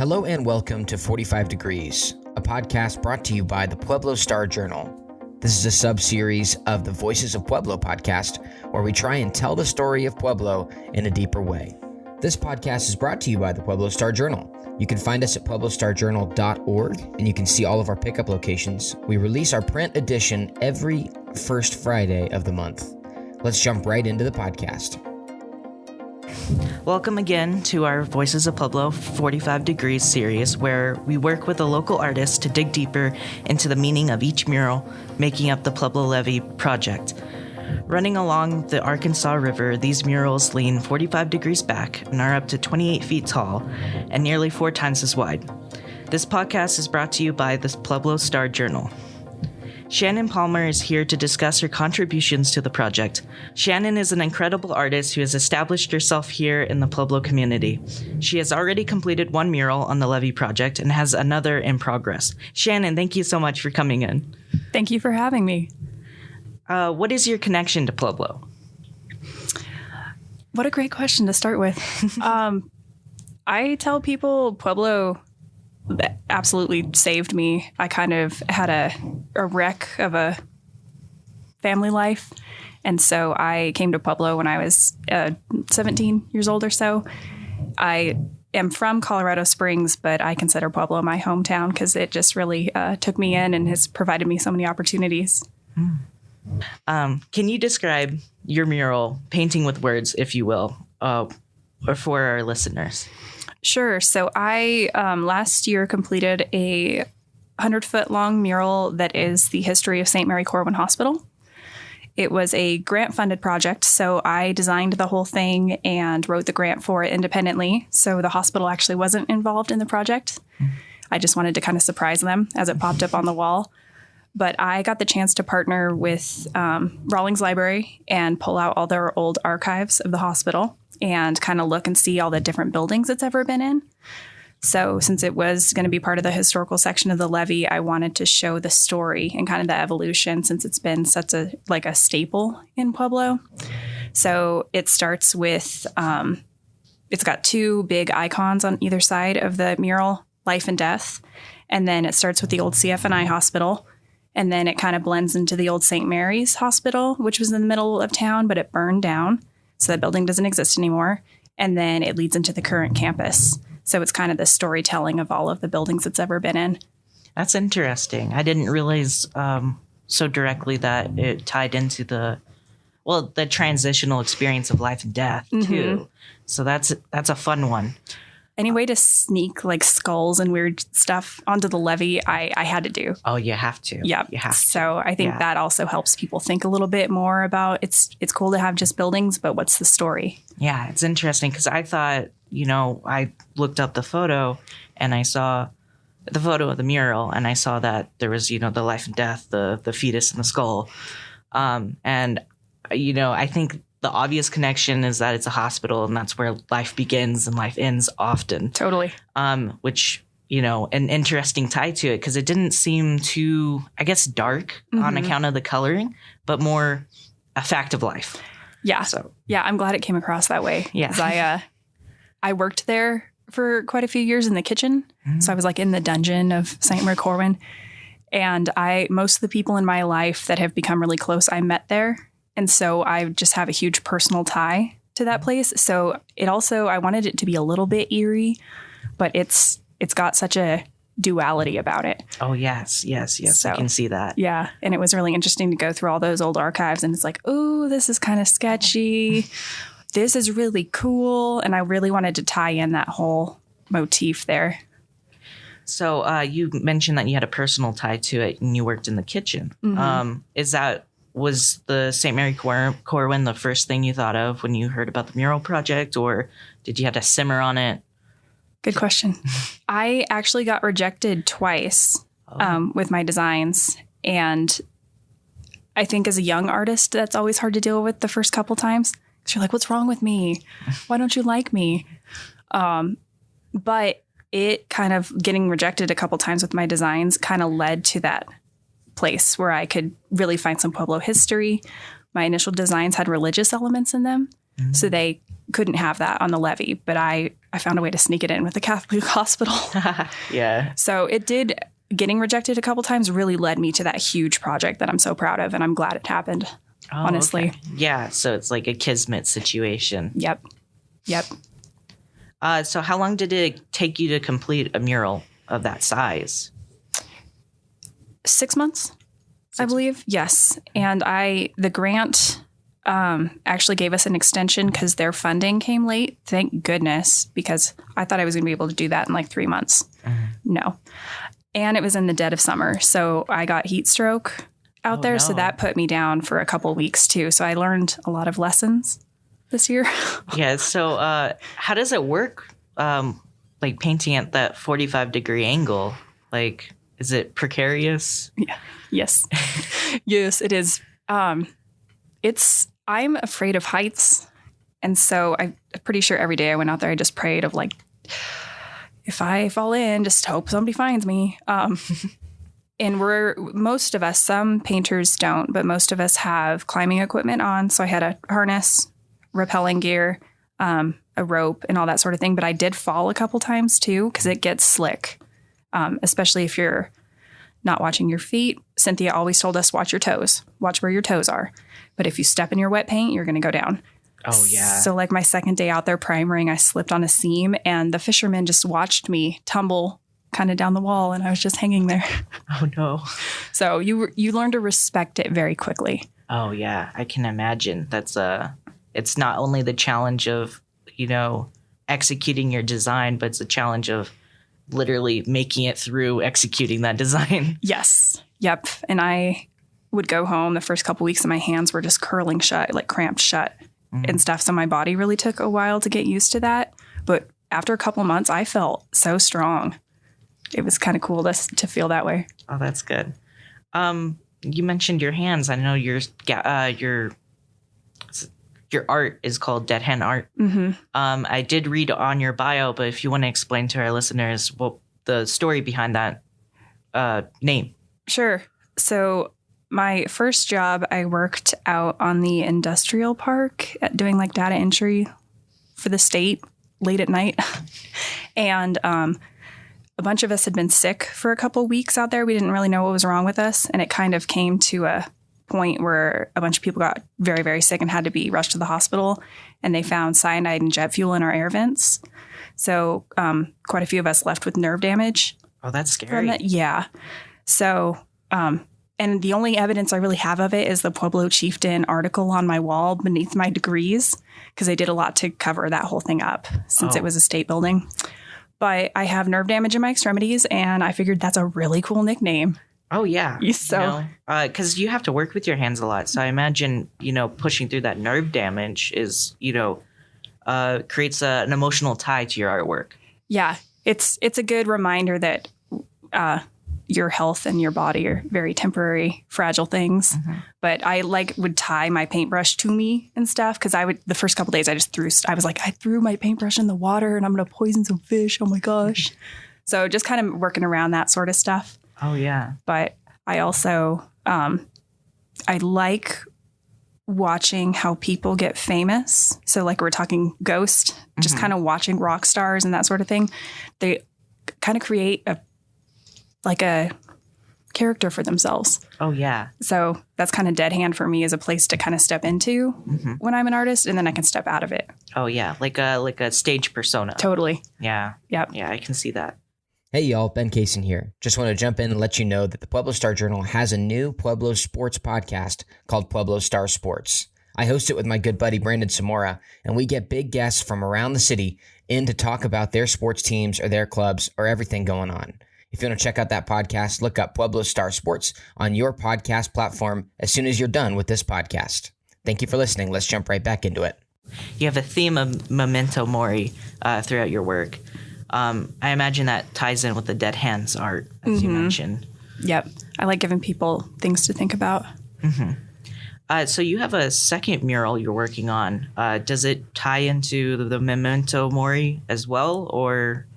Hello and welcome to 45 Degrees, a podcast brought to you by the Pueblo Star-Journal. This is a sub-series of the Voices of Pueblo podcast, where we try and tell the story of Pueblo in a deeper way. This podcast is brought to you by the Pueblo Star-Journal. You can find us at pueblostarjournal.org, and you can see all of our pickup locations. We release our print edition every first Friday of the month. Let's jump right into the podcast. Welcome again to our Voices of Pueblo 45 Degrees series, where we work with a local artist to dig deeper into the meaning of each mural making up the Pueblo Levee Project. Running along the Arkansas River, these murals lean 45 degrees back and are up to 28 feet tall and nearly 4 times as wide. This podcast is brought to you by the Pueblo Star-Journal. Shannon Palmer is here to discuss her contributions to the project. Shannon is an incredible artist who has established herself here in the Pueblo community. She has already completed one mural on the Levee project and has another in progress. Shannon, thank you so much for coming in. Thank you for having me. What is your connection to Pueblo? What a great question to start with. I tell people Pueblo absolutely saved me. I kind of had a wreck of a family life. And so I came to Pueblo when I was 17 years old or so. I am from Colorado Springs, but I consider Pueblo my hometown because it just really took me in and has provided me so many opportunities. Can you describe your mural, painting with words, if you will, or for our listeners? Sure. So I last year completed a 100-foot long mural that is the history of St. Mary Corwin Hospital. It was a grant-funded project, so I designed the whole thing and wrote the grant for it independently. So the hospital actually wasn't involved in the project. I just wanted to kind of surprise them as it popped up on the wall. But I got the chance to partner with Rawlings Library and pull out all their old archives of the hospital and kind of look and see all the different buildings it's ever been in. So since it was going to be part of the historical section of the levee, I wanted to show the story and kind of the evolution since it's been such a staple in Pueblo. So it starts with, it's got 2 big icons on either side of the mural, life and death. And then it starts with the old CFNI hospital. And then it kind of blends into the old St. Mary's Hospital, which was in the middle of town, but it burned down. So that building doesn't exist anymore. And then it leads into the current campus. So it's kind of the storytelling of all of the buildings it's ever been in. That's interesting. I didn't realize so directly that it tied into the transitional experience of life and death, too. So that's a fun one. Any way to sneak like skulls and weird stuff onto the levee, I had to do. Oh, you have to. Yeah. You have to. So I think that also helps people think a little bit more about it's cool to have just buildings, but what's the story? Yeah, it's interesting because I thought, I looked up the photo and I saw the photo of the mural and I saw that there was, the life and death, the fetus and the skull. And I think the obvious connection is that it's a hospital and that's where life begins and life ends often. Totally. Which, an interesting tie to it because it didn't seem too, I guess, dark on account of the coloring, but more a fact of life. Yeah. So, yeah, I'm glad it came across that way. Yeah. 'Cause I worked there for quite a few years in the kitchen. So I was like in the dungeon of St. Mary Corwin. And most of the people in my life that have become really close, I met there. And so I just have a huge personal tie to that place. So I wanted it to be a little bit eerie, but it's got such a duality about it. Oh, yes. So, I can see that. Yeah. And it was really interesting to go through all those old archives and it's like, oh, this is kind of sketchy. This is really cool. And I really wanted to tie in that whole motif there. So you mentioned that you had a personal tie to it and you worked in the kitchen. Was the St. Mary Corwin the first thing you thought of when you heard about the mural project, or did you have to simmer on it? Good question. I actually got rejected twice with my designs. And I think as a young artist, that's always hard to deal with the first couple times. Because you're like, what's wrong with me? Why don't you like me? But it kind of getting rejected a couple times with my designs kind of led to that place where I could really find some Pueblo history. My initial designs had religious elements in them, so they couldn't have that on the levee. But I I found a way to sneak it in with the Catholic hospital. Yeah. So getting rejected a couple times really led me to that huge project that I'm so proud of. And I'm glad it happened, honestly. Okay. Yeah. So it's like a kismet situation. Yep. So how long did it take you to complete a mural of that size? 6 months, I believe. Yes. And the grant actually gave us an extension because their funding came late. Thank goodness, because I thought I was going to be able to do that in like 3 months. No. And it was in the dead of summer. So I got heat stroke out there. No. So that put me down for a couple weeks too. So I learned a lot of lessons this year. Yeah. So how does it work? Like painting at that 45-degree angle, like, is it precarious? Yeah. Yes. Yes, it is. I'm afraid of heights. And so I'm pretty sure every day I went out there, I just prayed of like, if I fall in, just hope somebody finds me. And most of us, some painters don't, but most of us have climbing equipment on. So I had a harness, rappelling gear, a rope, and all that sort of thing. But I did fall a couple times too, because it gets slick, especially if you're not watching your feet. Cynthia always told us, watch your toes, watch where your toes are. But if you step in your wet paint, you're going to go down. Oh, yeah. So like my second day out there primering, I slipped on a seam and the fishermen just watched me tumble kind of down the wall and I was just hanging there. Oh, no. So you learn to respect it very quickly. Oh, yeah. I can imagine. It's not only the challenge of, executing your design, but it's a challenge of literally making it through executing that design. Yes. Yep. And I would go home the first couple weeks and my hands were just curling shut, like cramped shut. And stuff. So my body really took a while to get used to that. But after a couple months, I felt so strong. It was kind of cool to feel that way. Oh, that's good. You mentioned your hands. I know your art is called Dead Hand Art. Mm-hmm. I did read on your bio, but if you want to explain to our listeners the story behind that name. Sure. So my first job, I worked out on the industrial park doing like data entry for the state late at night. And a bunch of us had been sick for a couple weeks out there. We didn't really know what was wrong with us. And it kind of came to a point where a bunch of people got very, very sick and had to be rushed to the hospital. And they found cyanide and jet fuel in our air vents. So quite a few of us left with nerve damage. Oh, that's scary. Yeah. So and the only evidence I really have of it is the Pueblo Chieftain article on my wall beneath my degrees, because they did a lot to cover that whole thing up since it was a state building. But I have nerve damage in my extremities, and I figured that's a really cool nickname. Oh, yeah. So, because you have to work with your hands a lot. So I imagine, pushing through that nerve damage is, creates an emotional tie to your artwork. Yeah, it's a good reminder that your health and your body are very temporary, fragile things. Mm-hmm. But I would tie my paintbrush to me and stuff, because the first couple days I threw my paintbrush in the water and I'm going to poison some fish. Oh my gosh. So just kind of working around that sort of stuff. Oh yeah. But I also, I like watching how people get famous. So like we're talking Ghost, just kind of watching rock stars and that sort of thing. They kind of create a character for themselves. Oh, yeah. So that's kind of Dead Hand for me, as a place to kind of step into when I'm an artist, and then I can step out of it. Oh, yeah. Like a stage persona. Totally. Yeah. Yep. Yeah, I can see that. Hey, y'all. Ben Kaysen here. Just want to jump in and let you know that the Pueblo Star Journal has a new Pueblo sports podcast called Pueblo Star Sports. I host it with my good buddy Brandon Samora, and we get big guests from around the city in to talk about their sports teams or their clubs or everything going on. If you want to check out that podcast, look up Pueblo Star Sports on your podcast platform as soon as you're done with this podcast. Thank you for listening. Let's jump right back into it. You have a theme of memento mori throughout your work. I imagine that ties in with the Dead Hands art, as you mentioned. Yep. I like giving people things to think about. So you have a second mural you're working on. Does it tie into the memento mori as well, or...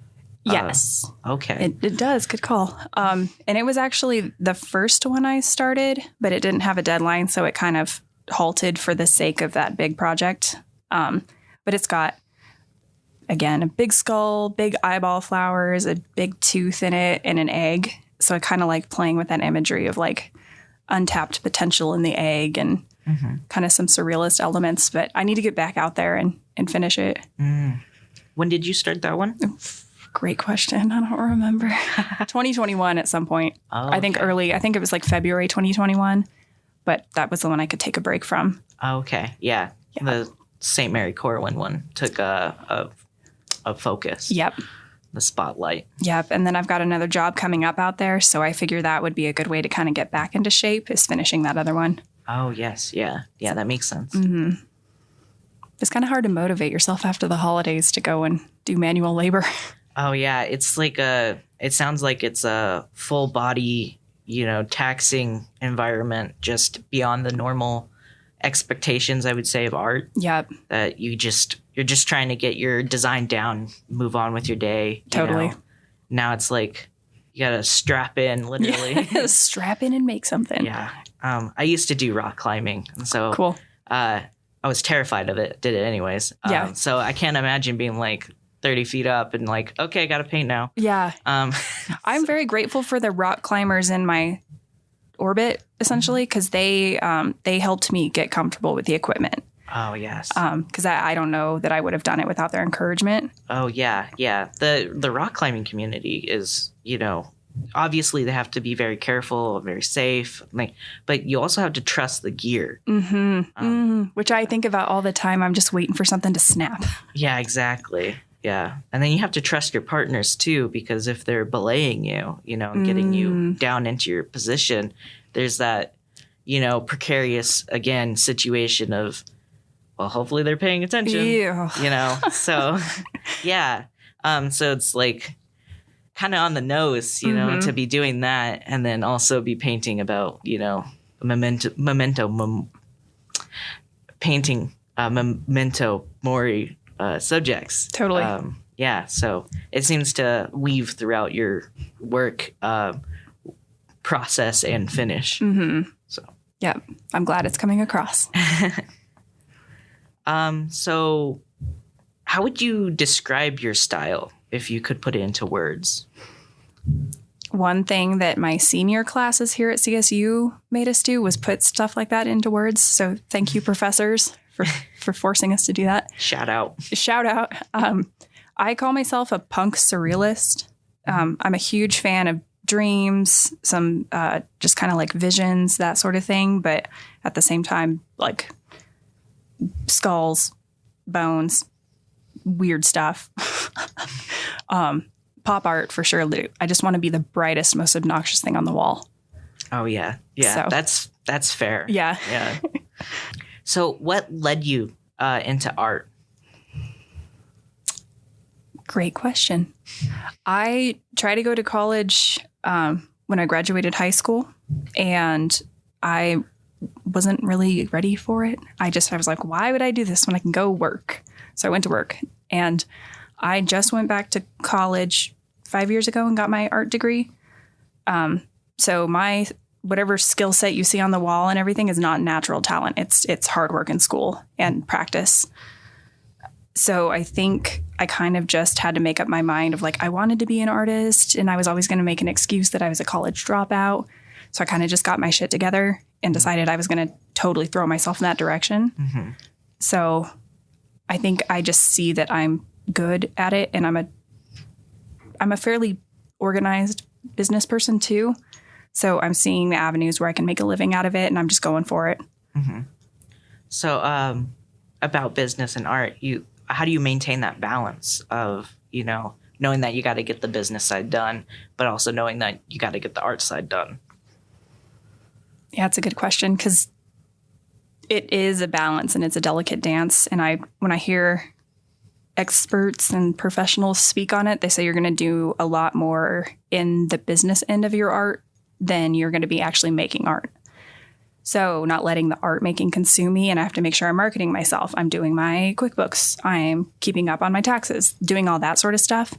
Yes. Okay. It does. Good call. And it was actually the first one I started, but it didn't have a deadline, so it kind of halted for the sake of that big project. But it's got again, a big skull, big eyeball flowers, a big tooth in it, and an egg. So I kind of like playing with that imagery of like untapped potential in the egg and kind of some surrealist elements. But I need to get back out there and finish it. When did you start that one? Great question. I don't remember. 2021 at some point. Oh, I think early. I think it was like February 2021. But that was the one I could take a break from. Oh, okay. Yeah. The St. Mary Corwin one took a focus. Yep. The spotlight. Yep. And then I've got another job coming up out there. So I figure that would be a good way to kind of get back into shape is finishing that other one. Oh, yes. Yeah. Yeah, that makes sense. It's kind of hard to motivate yourself after the holidays to go and do manual labor. Oh, yeah. It's like it sounds like it's a full body, taxing environment just beyond the normal expectations, I would say, of art. Yep. That you're just trying to get your design down, move on with your day. Totally. Now it's like you got to strap in, literally. Strap in and make something. Yeah. I used to do rock climbing. And so cool. I was terrified of it, did it anyways. Yeah. So I can't imagine being like 30 feet up and like, okay, I got to paint now. Yeah. I'm very grateful for the rock climbers in my orbit, essentially, because they helped me get comfortable with the equipment. Oh, yes. Because I don't know that I would have done it without their encouragement. Oh, yeah. Yeah. The rock climbing community is, obviously they have to be very careful, very safe, but you also have to trust the gear. Which I think about all the time. I'm just waiting for something to snap. Yeah, exactly. Yeah. And then you have to trust your partners too, because if they're belaying you, and getting you down into your position, there's that, precarious, again, situation of, well, hopefully they're paying attention, so yeah. So it's like kind of on the nose, to be doing that and then also be painting about, painting memento mori subjects. Totally. Yeah. So it seems to weave throughout your work process and finish. So yeah, I'm glad it's coming across. So how would you describe your style if you could put it into words? One thing that my senior classes here at CSU made us do was put stuff like that into words. So thank you, professors, for forcing us to do that. Shout out. I call myself a punk surrealist. I'm a huge fan of dreams, some just kind of like visions, that sort of thing. But at the same time, like skulls, bones, weird stuff. Pop art for sure. I just want to be the brightest, most obnoxious thing on the wall. Oh yeah. Yeah. So, that's fair. Yeah. Yeah. So what led you into art? Great question. I tried to go to college when I graduated high school, and I wasn't really ready for it. I was like, why would I do this when I can go work? So I went to work, and I just went back to college 5 years ago and got my art degree. So my whatever skill set you see on the wall and everything is not natural talent. It's hard work in school and practice. So I think I kind of just had to make up my mind of like, I wanted to be an artist, and I was always going to make an excuse that I was a college dropout. So I kind of just got my shit together and decided I was going to totally throw myself in that direction. So I think I just see that I'm good at it, and I'm a fairly organized business person too. So I'm seeing the avenues where I can make a living out of it, and I'm just going for it. So about business and art, how do you maintain that balance of, knowing that you got to get the business side done, but also knowing that you got to get the art side done? Yeah, it's a good question, because it is a balance and it's a delicate dance. And when I hear experts and professionals speak on it, they say you're going to do a lot more in the business end of your art than you're going to be actually making art. So not letting the art making consume me, and I have to make sure I'm marketing myself. I'm doing my QuickBooks. I'm keeping up on my taxes, doing all that sort of stuff.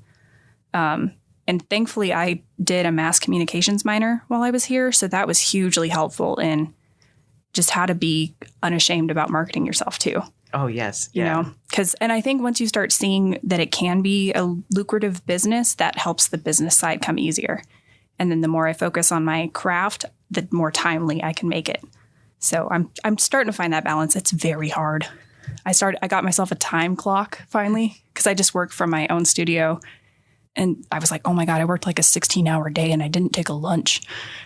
And thankfully, I did a mass communications minor while I was here. So that was hugely helpful in just how to be unashamed about marketing yourself too. Oh, yes. You know, and I think once you start seeing that it can be a lucrative business, that helps the business side come easier. And then the more I focus on my craft, the more timely I can make it. So I'm starting to find that balance. It's very hard. I got myself a time clock finally because I just worked from my own studio. And I was like, oh my God, I worked like a 16-hour day and I didn't take a lunch.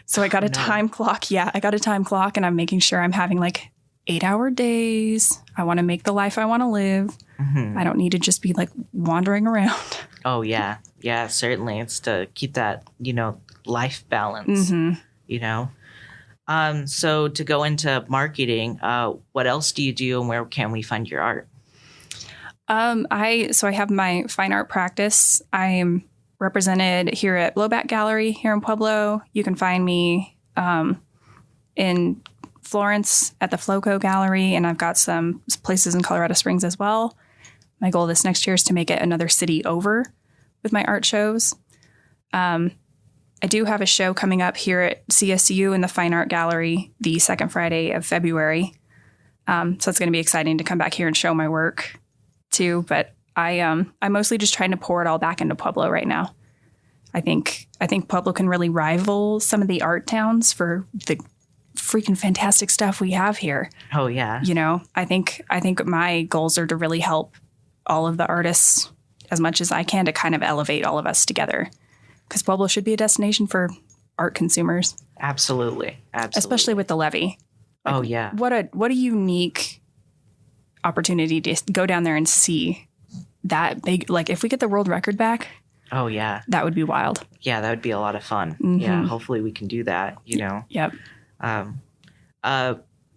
So I got a time clock. Yeah, I got a time clock and I'm making sure I'm having like 8-hour days. I want to make the life I want to live. I don't need to just be like wandering around. Oh, yeah. Yeah, certainly. It's to keep that, life balance, So to go into marketing, what else do you do and where can we find your art? I have my fine art practice. I'm represented here at Blowback Gallery here in Pueblo. You can find me in Florence at the Floco Gallery, and I've got some places in Colorado Springs as well. My goal this next year is to make it another city over with my art shows. I do have a show coming up here at CSU in the Fine Art Gallery the second Friday of February. So it's going to be exciting to come back here and show my work too. But I'm mostly just trying to pour it all back into Pueblo right now. I think Pueblo can really rival some of the art towns for the freaking fantastic stuff we have here. Oh yeah. I think my goals are to really help all of the artists as much as I can to kind of elevate all of us together. Because Pueblo should be a destination for art consumers. Absolutely. Especially with the levee. Oh yeah. What a unique opportunity to go down there and see that big, like if we get the world record back. Oh yeah. That would be wild. Yeah, that would be a lot of fun. Yeah, hopefully we can do that, Yep.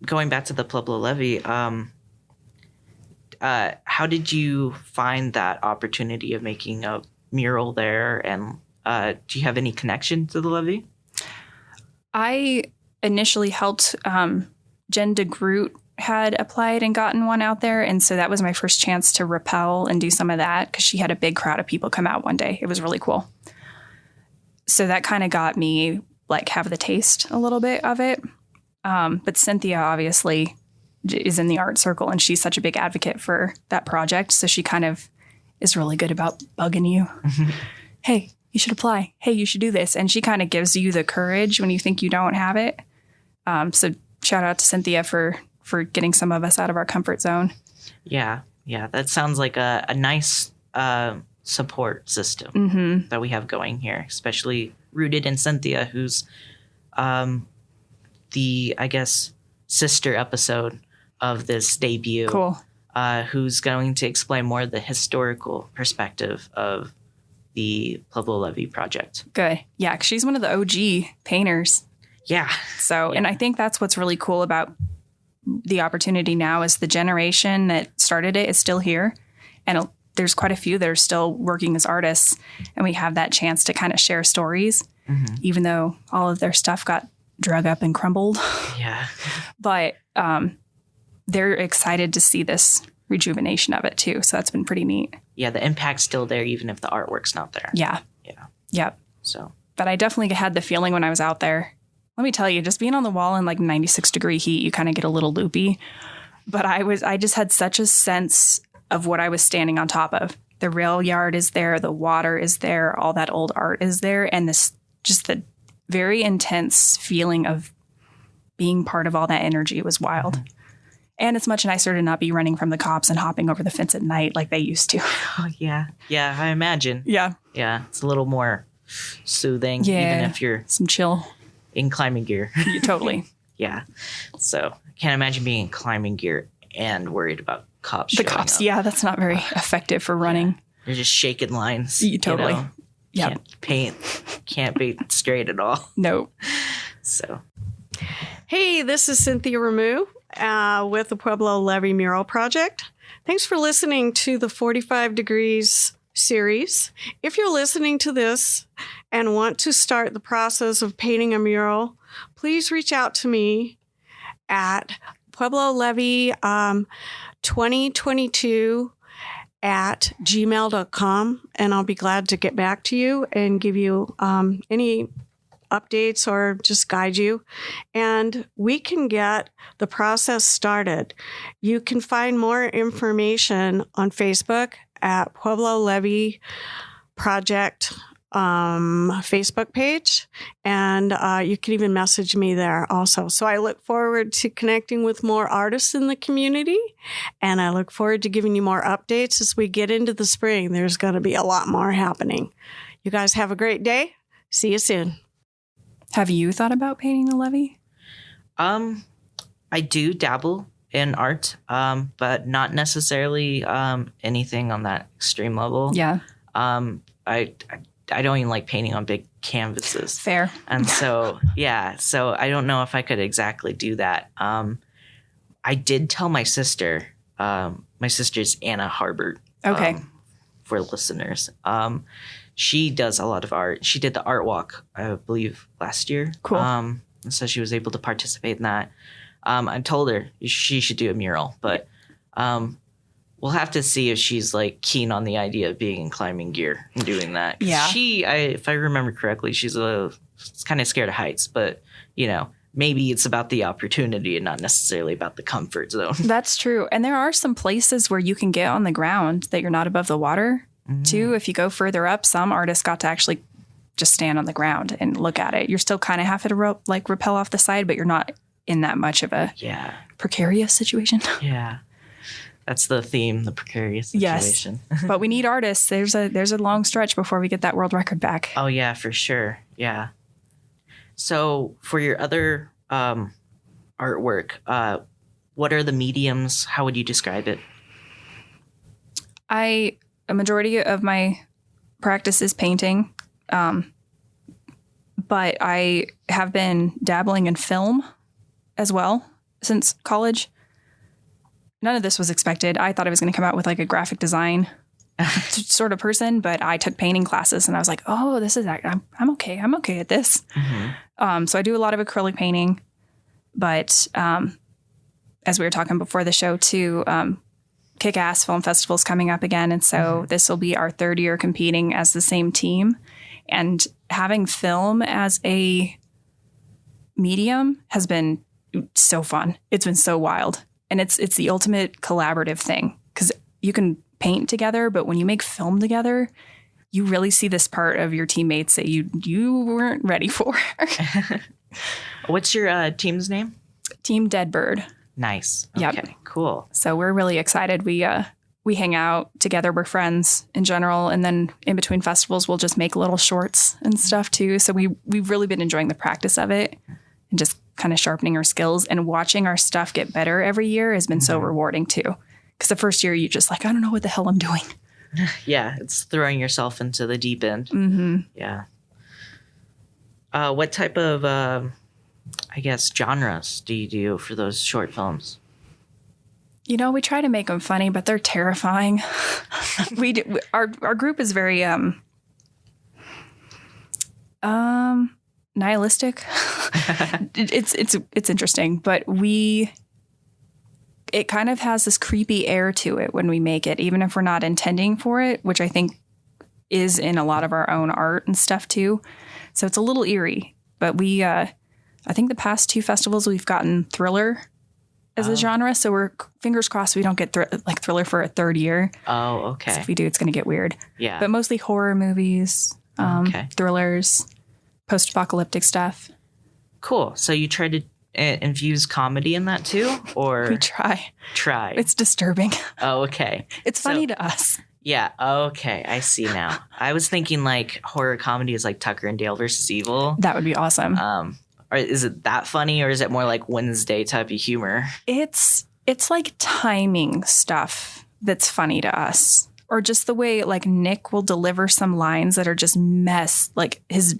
Going back to the Pueblo Levee, how did you find that opportunity of making a mural there? And do you have any connection to the levee? I initially helped Jen DeGroot had applied and gotten one out there. And so that was my first chance to rappel and do some of that because she had a big crowd of people come out one day. It was really cool. So that kind of got me like have the taste a little bit of it. But Cynthia obviously is in the art circle and she's such a big advocate for that project. So she kind of is really good about bugging you. Hey, you should apply. Hey, you should do this. And she kind of gives you the courage when you think you don't have it. So shout out to Cynthia for getting some of us out of our comfort zone. Yeah. That sounds like a nice support system that we have going here, especially rooted in Cynthia, who's the, I guess, sister episode of this debut. Cool. Who's going to explain more of the historical perspective of the Pueblo Levee project. Good. Yeah, 'cause she's one of the OG painters. Yeah. So, and I think that's what's really cool about the opportunity now is the generation that started it is still here. And there's quite a few that are still working as artists. And we have that chance to kind of share stories, even though all of their stuff got drug up and crumbled. Yeah. But they're excited to see this rejuvenation of it too. So that's been pretty neat. Yeah, the impact's still there even if the artwork's not there. Yeah. Yep. So. But I definitely had the feeling when I was out there. Let me tell you, just being on the wall in like 96-degree heat, you kind of get a little loopy. But I just had such a sense of what I was standing on top of. The rail yard is there, the water is there, all that old art is there, and this just the very intense feeling of being part of all that energy was wild. And it's much nicer to not be running from the cops and hopping over the fence at night like they used to. Oh, yeah. Yeah, I imagine. Yeah. Yeah, it's a little more soothing, even if you're some chill in climbing gear. Totally. Yeah. So I can't imagine being in climbing gear and worried about cops. The cops, up. Yeah, that's not very effective for running. Yeah. They're just shaking lines. Totally. Yeah. Can't paint straight at all. Nope. So. Hey, this is Cynthia Ramu with the Pueblo Levee Mural Project. Thanks for listening to the 45 Degrees series. If you're listening to this and want to start the process of painting a mural, please reach out to me at Pueblo Levee 2022 at gmail.com, and I'll be glad to get back to you and give you any updates or just guide you. And we can get the process started. You can find more information on Facebook at Pueblo Levee Project Facebook page, and you can even message me there also. So I look forward to connecting with more artists in the community, and I look forward to giving you more updates as we get into the spring. There's going to be a lot more happening. You guys have a great day. See you soon. Have you thought about painting the levee? I do dabble in art, but not necessarily anything on that extreme level. Yeah. I don't even like painting on big canvases. Fair. And so, yeah, so I don't know if I could exactly do that. I did tell my sister, my sister's Anna Harbert. Okay. For listeners. She does a lot of art. She did the art walk, I believe, last year. Cool. And so she was able to participate in that. I told her she should do a mural, but we'll have to see if she's like keen on the idea of being in climbing gear and doing that. Yeah. If I remember correctly, she's kind of scared of heights, but maybe it's about the opportunity and not necessarily about the comfort zone. That's true. And there are some places where you can get on the ground that you're not above the water too. If you go further up, some artists got to actually just stand on the ground and look at it. You're still kind of having to rappel off the side, but you're not in that much of a precarious situation. Yeah. That's the theme, the precarious situation. Yes, but we need artists. There's a long stretch before we get that world record back. Oh, yeah, for sure. Yeah. So for your other artwork, what are the mediums? How would you describe it? A majority of my practice is painting, but I have been dabbling in film as well since college. None of this was expected. I thought I was going to come out with like a graphic design sort of person, but I took painting classes and I was like, oh, this is, I'm okay. I'm okay at this. Mm-hmm. So I do a lot of acrylic painting, but as we were talking before the show too, Kick-Ass Film Festival is coming up again. And so this will be our third year competing as the same team, and having film as a medium has been so fun. It's been so wild. And it's the ultimate collaborative thing, because you can paint together, but when you make film together, you really see this part of your teammates that you weren't ready for. What's your team's name? Team Deadbird. Nice. Okay, yep. Cool. So we're really excited. We hang out together. We're friends in general. And then in between festivals, we'll just make little shorts and stuff too. So we've really been enjoying the practice of it and just kind of sharpening our skills, and watching our stuff get better every year has been so rewarding too. Because the first year you just like, I don't know what the hell I'm doing. Yeah. It's throwing yourself into the deep end. Mm-hmm. Yeah. What type of, genres do you do for those short films? We try to make them funny, but they're terrifying. Our group is very nihilistic. It's interesting, but it kind of has this creepy air to it when we make it, even if we're not intending for it, which I think is in a lot of our own art and stuff too. So it's a little eerie, but I think the past two festivals we've gotten thriller as a genre. So we're fingers crossed we don't get thriller for a third year. Oh, okay. So if we do, it's going to get weird. Yeah. But mostly horror movies, thrillers, post-apocalyptic stuff. Cool. So you try to infuse comedy in that too, or we try. It's disturbing. Oh, okay. It's funny to us. Yeah. Okay. I see now. I was thinking like horror comedy is like Tucker and Dale versus Evil. That would be awesome. Or is it that funny, or is it more like Wednesday type of humor? It's like timing stuff that's funny to us, or just the way like Nick will deliver some lines that are just like his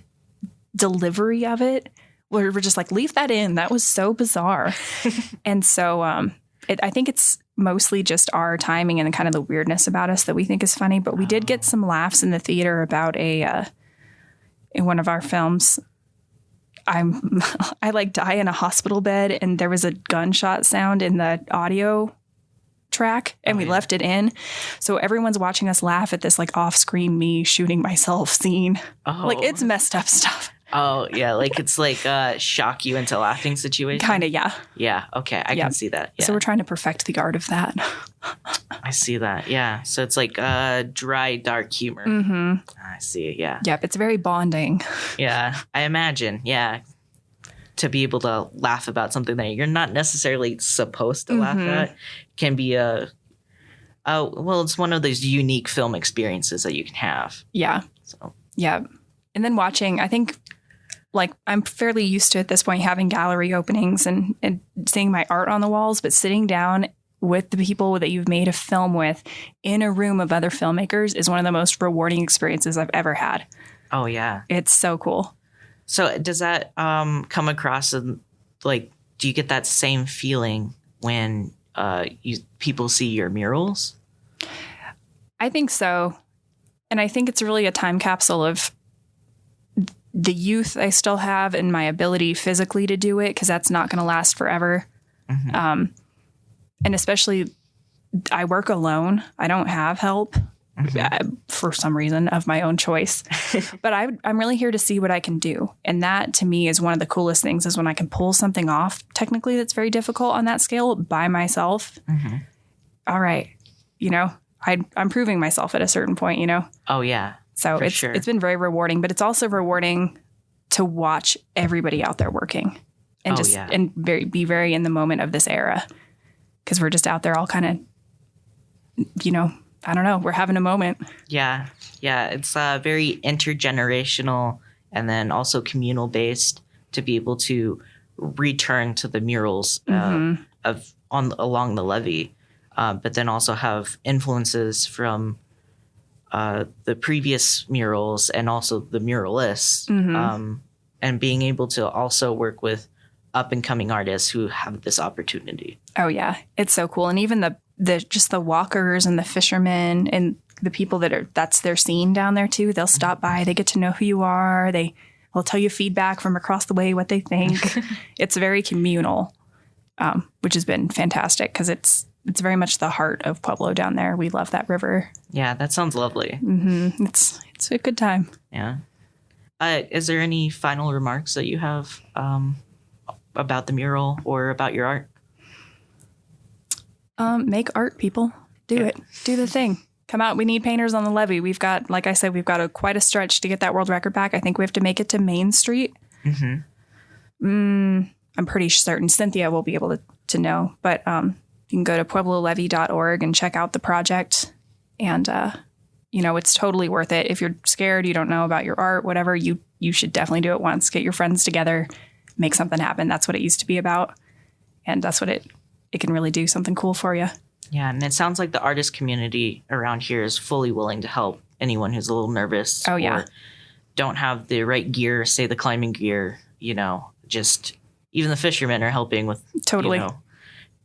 delivery of it, where we're just like, leave that in. That was so bizarre. And so I think it's mostly just our timing and kind of the weirdness about us that we think is funny. But we did get some laughs in the theater about in one of our films. I like die in a hospital bed, and there was a gunshot sound in the audio track, and we left it in. So everyone's watching us laugh at this like off-screen me shooting myself scene. Like, it's messed up stuff. Oh, yeah. Like it's like shock you into laughing situation. Kind of, yeah. Yeah. Okay. I can see that. Yeah. So we're trying to perfect the art of that. I see that. Yeah. So it's like dry, dark humor. Mm-hmm. I see. Yeah. Yep. It's very bonding. Yeah. I imagine. Yeah. To be able to laugh about something that you're not necessarily supposed to laugh at can be it's one of those unique film experiences that you can have. Yeah. So. Yeah. And then watching, I think, like, I'm fairly used to at this point having gallery openings and seeing my art on the walls, but sitting down with the people that you've made a film with in a room of other filmmakers is one of the most rewarding experiences I've ever had. Oh, yeah. It's so cool. So does that come across, like, do you get that same feeling when people see your murals? I think so. And I think it's really a time capsule of the youth I still have and my ability physically to do it, because that's not going to last forever. Mm-hmm. And especially, I work alone. I don't have help for some reason of my own choice. But I'm really here to see what I can do. And that, to me, is one of the coolest things, is when I can pull something off technically that's very difficult on that scale by myself. Mm-hmm. All right. I'm proving myself at a certain point, Oh, yeah. So it's been very rewarding, but it's also rewarding to watch everybody out there working and be very in the moment of this era, because we're just out there all kind of, I don't know, we're having a moment. Yeah. Yeah. It's very intergenerational and then also communal based to be able to return to the murals along the levee, but then also have influences from the previous murals and also the muralists, and being able to also work with up and coming artists who have this opportunity. Oh yeah, it's so cool. And even the walkers and the fishermen and the people that's their scene down there too. They'll stop by, they get to know who you are. They'll tell you feedback from across the way, what they think. It's very communal, which has been fantastic, because it's very much the heart of Pueblo down there. We love that river. Yeah, that sounds lovely. Mm-hmm. It's a good time. Yeah. Is there any final remarks that you have about the mural or about your art? Make art, people. Do it. Do the thing. Come out. We need painters on the levee. We've got, like I said, quite a stretch to get that world record back. I think we have to make it to Main Street. Mm-hmm. I'm pretty certain Cynthia will be able to know, but you can go to pueblolevee.org and check out the project. And, it's totally worth it. If you're scared, you don't know about your art, whatever, you should definitely do it once. Get your friends together, make something happen. That's what it used to be about. And that's what it can really do, something cool for you. Yeah, and it sounds like the artist community around here is fully willing to help anyone who's a little nervous. Oh, yeah. Or don't have the right gear, say the climbing gear, just even the fishermen are helping with totally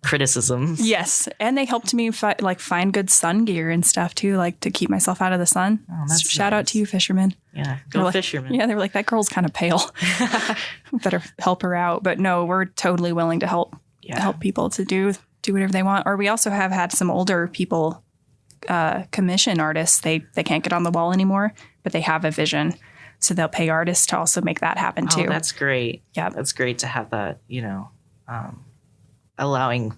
criticisms. Yes, and they helped me find good sun gear and stuff too, like to keep myself out of the sun. Oh, that's Shout out to you, fishermen. Yeah, go fishermen. Yeah, they were like, that girl's kind of pale. Better help her out. But no, we're totally willing to help people to do whatever they want. Or we also have had some older people commission artists. They can't get on the wall anymore, but they have a vision. So they'll pay artists to also make that happen too. Oh, that's great. Yeah. That's great to have that, allowing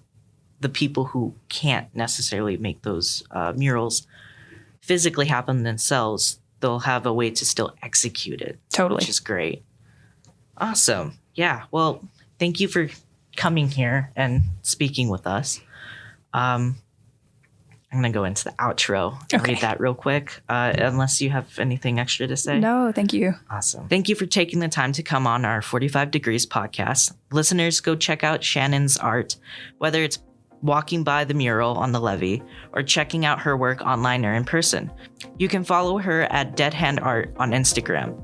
the people who can't necessarily make those murals physically happen themselves. They'll have a way to still execute it. Totally. Which is great. Awesome. Yeah. Well, thank you for coming here and speaking with us. I'm going to go into the outro and read that real quick, unless you have anything extra to say. No, thank you. Awesome. Thank you for taking the time to come on our 45 Degrees podcast. Listeners, go check out Shannon's art, whether it's walking by the mural on the levee or checking out her work online or in person. You can follow her at Dead Hand Art on Instagram.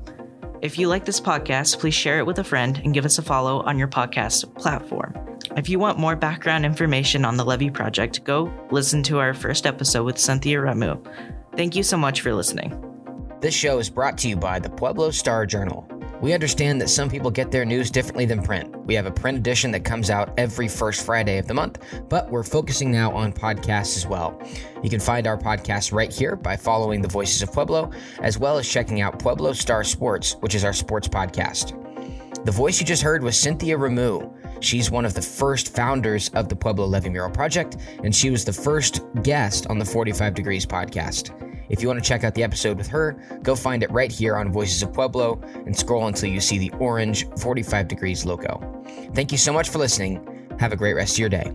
If you like this podcast, please share it with a friend and give us a follow on your podcast platform. If you want more background information on the Levee Project, go listen to our first episode with Cynthia Ramu. Thank you so much for listening. This show is brought to you by the Pueblo Star Journal. We understand that some people get their news differently than print. We have a print edition that comes out every first Friday of the month, but we're focusing now on podcasts as well. You can find our podcast right here by following the Voices of Pueblo, as well as checking out Pueblo Star Sports, which is our sports podcast. The voice you just heard was Cynthia Ramu. She's one of the first founders of the Pueblo Levee Mural Project, and she was the first guest on the 45 Degrees podcast. If you want to check out the episode with her, go find it right here on Voices of Pueblo and scroll until you see the orange 45 Degrees logo. Thank you so much for listening. Have a great rest of your day.